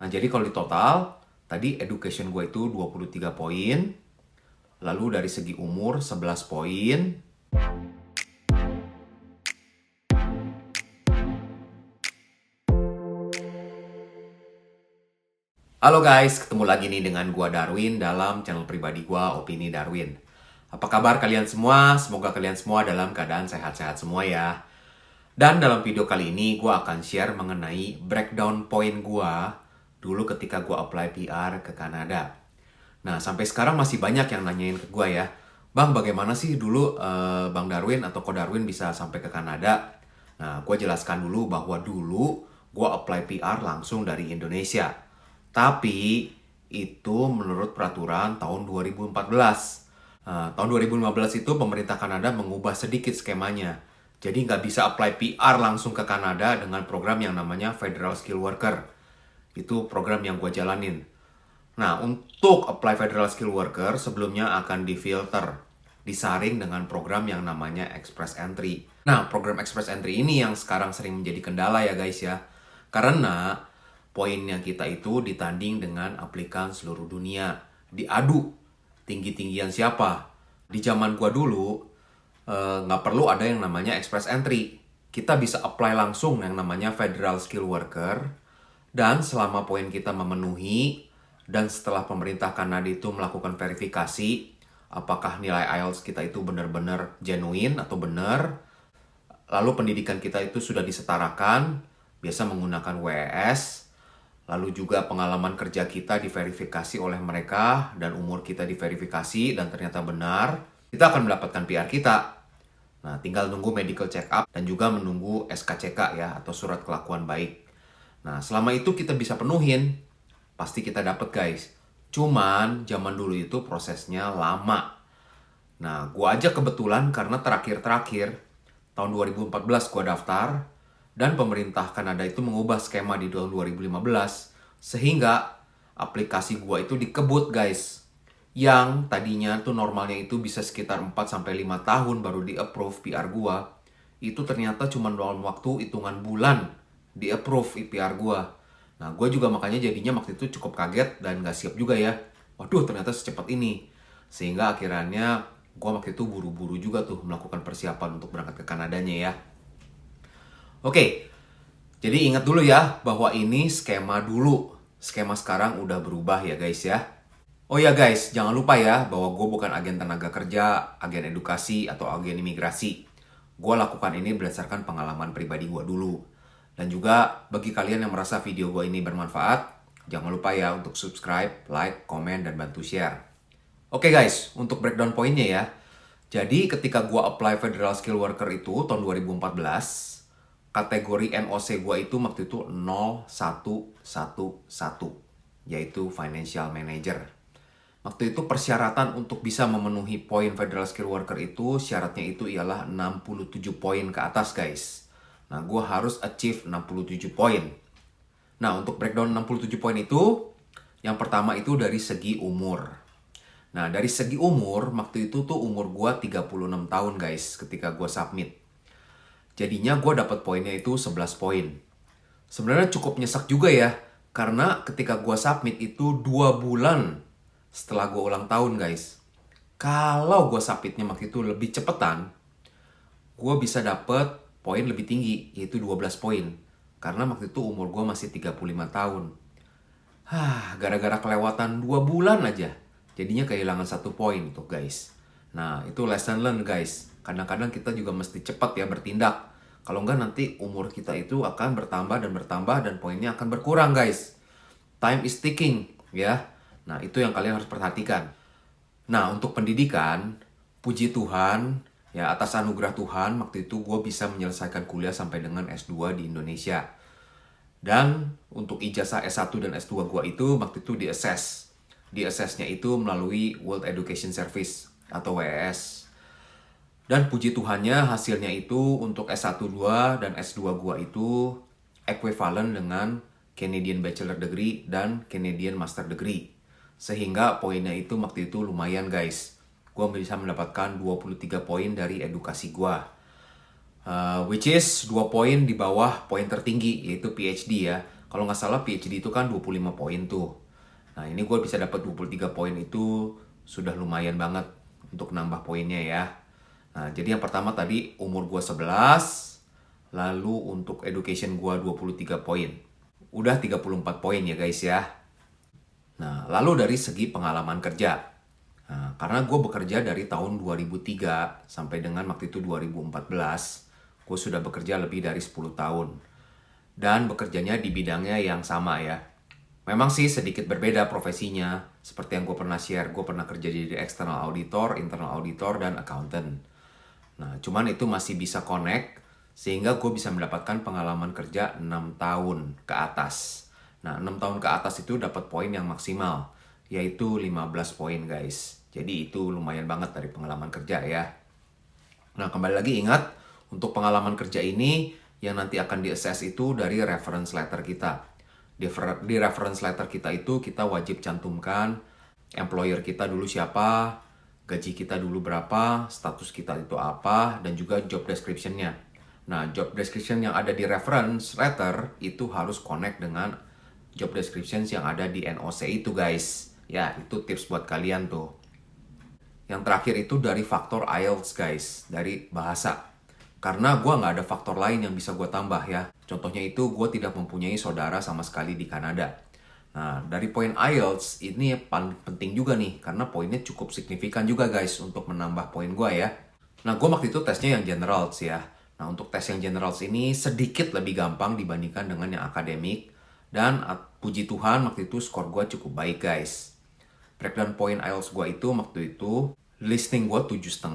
Nah, jadi kalau di total, tadi education gue itu 23 poin, lalu dari segi umur 11 poin. Halo guys, ketemu lagi nih dengan gua Darwin dalam channel pribadi gua, Opini Darwin. Apa kabar kalian semua? Semoga kalian semua dalam keadaan sehat-sehat semua ya. Dan dalam video kali ini gua akan share mengenai breakdown poin gua dulu ketika gua apply PR ke Kanada. Nah, sampai sekarang masih banyak yang nanyain ke gua ya, Bang, bagaimana sih dulu Bang Darwin atau Ko Darwin bisa sampai ke Kanada? Nah, gua jelaskan dulu bahwa dulu gua apply PR langsung dari Indonesia. Tapi itu menurut peraturan tahun 2014. Tahun 2015 itu pemerintah Kanada mengubah sedikit skemanya. Jadi nggak bisa apply PR langsung ke Kanada dengan program yang namanya Federal Skill Worker. Itu program yang gue jalanin. Nah, untuk apply Federal Skill Worker sebelumnya akan difilter, disaring dengan program yang namanya Express Entry. Nah, program Express Entry ini yang sekarang sering menjadi kendala ya guys ya. Karena poinnya kita itu ditanding dengan aplikan seluruh dunia. Diadu tinggi-tinggian siapa. Di zaman gua dulu, nggak perlu ada yang namanya Express Entry. Kita bisa apply langsung yang namanya Federal Skill Worker. Dan selama poin kita memenuhi, dan setelah pemerintah Kanada itu melakukan verifikasi, apakah nilai IELTS kita itu benar-benar genuine atau benar, lalu pendidikan kita itu sudah disetarakan, biasa menggunakan WES, lalu juga pengalaman kerja kita diverifikasi oleh mereka, dan umur kita diverifikasi, dan ternyata benar, kita akan mendapatkan PR kita. Nah, tinggal nunggu medical check up, dan juga menunggu SKCK ya, atau surat kelakuan baik. Nah, selama itu kita bisa penuhin, pasti kita dapat guys. Cuman, zaman dulu itu prosesnya lama. Nah, gua aja kebetulan karena terakhir-terakhir, tahun 2014 gua daftar, dan pemerintah Kanada itu mengubah skema di tahun 2015, sehingga aplikasi gua itu dikebut guys. Yang tadinya tuh normalnya itu bisa sekitar 4-5 tahun baru di-approve PR gua, itu ternyata cuma dalam waktu hitungan bulan di-approve PR gua. Nah, gue juga makanya jadinya waktu itu cukup kaget dan gak siap juga ya. Waduh, ternyata secepat ini. Sehingga akhirnya gue waktu itu buru-buru juga tuh melakukan persiapan untuk berangkat ke Kanadanya ya. Oke, jadi ingat dulu ya bahwa ini skema dulu. Skema sekarang udah berubah ya guys ya. Oh ya guys, jangan lupa ya bahwa gue bukan agen tenaga kerja, agen edukasi, atau agen imigrasi. Gue lakukan ini berdasarkan pengalaman pribadi gue dulu. Dan juga bagi kalian yang merasa video gue ini bermanfaat, jangan lupa ya untuk subscribe, like, komen, dan bantu share. Oke guys, untuk breakdown poinnya ya. Jadi ketika gue apply Federal Skill Worker itu tahun 2014, kategori NOC gue itu waktu itu 0111, yaitu Financial Manager. Waktu itu persyaratan untuk bisa memenuhi poin Federal Skill Worker itu, syaratnya itu ialah 67 poin ke atas guys. Nah, gue harus achieve 67 poin. Nah, untuk breakdown 67 poin itu, yang pertama itu dari segi umur. Nah, dari segi umur, waktu itu tuh umur gue 36 tahun guys, ketika gue submit. Jadinya gue dapat poinnya itu 11 poin. Sebenarnya cukup nyesek juga ya, karena ketika gue submit itu 2 bulan setelah gue ulang tahun guys. Kalau gue submitnya waktu itu lebih cepetan, gue bisa dapet poin lebih tinggi, yaitu 12 poin. Karena waktu itu umur gue masih 35 tahun. Gara-gara kelewatan 2 bulan aja, jadinya kehilangan 1 poin tuh guys. Nah, itu lesson learn guys. Kadang-kadang kita juga mesti cepat ya bertindak. Kalau enggak nanti umur kita itu akan bertambah dan poinnya akan berkurang guys. Time is ticking ya. Nah, itu yang kalian harus perhatikan. Nah, untuk pendidikan, puji Tuhan, ya atas anugerah Tuhan, waktu itu gue bisa menyelesaikan kuliah sampai dengan S2 di Indonesia. Dan untuk ijazah S1 dan S2 gue itu waktu itu di-assess. Di-assess-nya itu melalui World Education Service atau WES. Dan puji Tuhannya hasilnya itu untuk S1 2 dan S2 gue itu equivalent dengan Canadian Bachelor Degree dan Canadian Master Degree. Sehingga poinnya itu waktu itu lumayan guys. Gue bisa mendapatkan 23 poin dari edukasi gue. Which is 2 poin di bawah poin tertinggi, yaitu PhD ya. Kalau nggak salah PhD itu kan 25 poin tuh. Nah ini gue bisa dapat 23 poin itu sudah lumayan banget untuk nambah poinnya ya. Nah jadi yang pertama tadi umur gue 11, lalu untuk education gue 23 poin. Udah 34 poin ya guys ya. Nah lalu dari segi pengalaman kerja. Nah, karena gue bekerja dari tahun 2003 sampai dengan waktu itu 2014, gue sudah bekerja lebih dari 10 tahun. Dan bekerjanya di bidangnya yang sama ya. Memang sih sedikit berbeda profesinya. Seperti yang gue pernah share, gue pernah kerja jadi external auditor, internal auditor, dan accountant. Nah, cuman itu masih bisa connect, sehingga gue bisa mendapatkan pengalaman kerja 6 tahun ke atas. Nah, 6 tahun ke atas itu dapat poin yang maksimal, yaitu 15 poin guys. Jadi itu lumayan banget dari pengalaman kerja ya. Nah, kembali lagi ingat, untuk pengalaman kerja ini yang nanti akan di-assess itu dari reference letter kita. Di reference letter kita itu kita wajib cantumkan employer kita dulu siapa, gaji kita dulu berapa, status kita itu apa, dan juga job description-nya. Nah, job description yang ada di reference letter itu harus connect dengan job descriptions yang ada di NOC itu guys. Ya, itu tips buat kalian tuh. Yang terakhir itu dari faktor IELTS guys, dari bahasa. Karena gue nggak ada faktor lain yang bisa gue tambah ya. Contohnya itu gue tidak mempunyai saudara sama sekali di Kanada. Nah, dari poin IELTS ini paling penting juga nih, karena poinnya cukup signifikan juga guys untuk menambah poin gue ya. Nah, gue waktu itu tesnya yang generals ya. Nah, untuk tes yang generals ini sedikit lebih gampang dibandingkan dengan yang akademik. Dan puji Tuhan waktu itu skor gue cukup baik guys. Breakdown poin IELTS gue itu waktu itu listening gue 7,5,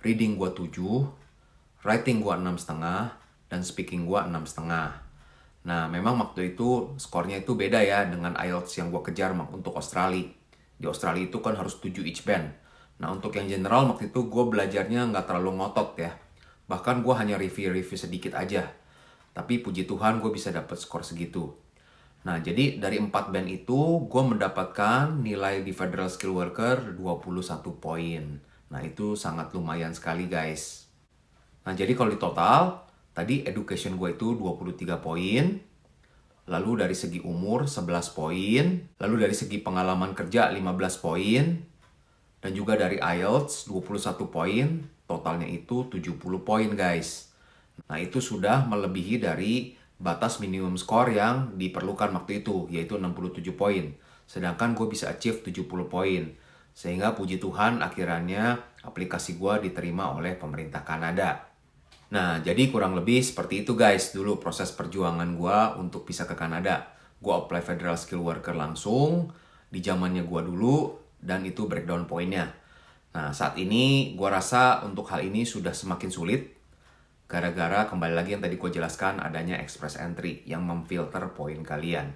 reading gue 7, writing gue 6,5, dan speaking gue 6,5. Nah memang waktu itu skornya itu beda ya dengan IELTS yang gue kejar untuk Australia. Di Australia itu kan harus 7 each band. Nah untuk yang general waktu itu gue belajarnya nggak terlalu ngotot ya. Bahkan gue hanya review-review sedikit aja. Tapi puji Tuhan gue bisa dapat skor segitu. Nah, jadi dari 4 band itu, gue mendapatkan nilai di Federal Skill Worker 21 poin. Nah, itu sangat lumayan sekali, guys. Nah, jadi kalau di total, tadi education gue itu 23 poin. Lalu dari segi umur 11 poin. Lalu dari segi pengalaman kerja 15 poin. Dan juga dari IELTS 21 poin. Totalnya itu 70 poin, guys. Nah, itu sudah melebihi dari batas minimum skor yang diperlukan waktu itu, yaitu 67 poin. Sedangkan gue bisa achieve 70 poin. Sehingga puji Tuhan akhirnya aplikasi gue diterima oleh pemerintah Kanada. Nah, jadi kurang lebih seperti itu guys dulu proses perjuangan gue untuk bisa ke Kanada. Gue apply Federal Skill Worker langsung, di zamannya gue dulu, dan itu breakdown poinnya. Nah, saat ini gue rasa untuk hal ini sudah semakin sulit. Gara-gara kembali lagi yang tadi gue jelaskan adanya express entry yang memfilter poin kalian.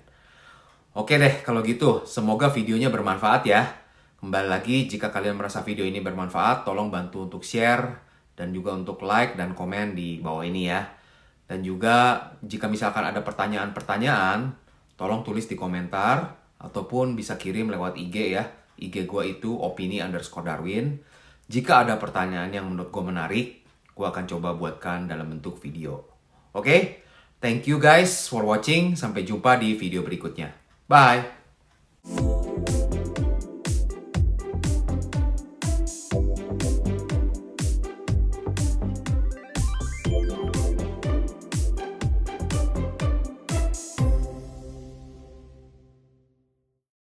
Oke deh kalau gitu, semoga videonya bermanfaat ya. Kembali lagi jika kalian merasa video ini bermanfaat, tolong bantu untuk share dan juga untuk like dan komen di bawah ini ya. Dan juga jika misalkan ada pertanyaan-pertanyaan, tolong tulis di komentar ataupun bisa kirim lewat IG ya. IG gue itu opini_Darwin. Jika ada pertanyaan yang menurut gue menarik, gue akan coba buatkan dalam bentuk video. Oke? Thank you guys for watching. Sampai jumpa di video berikutnya. Bye!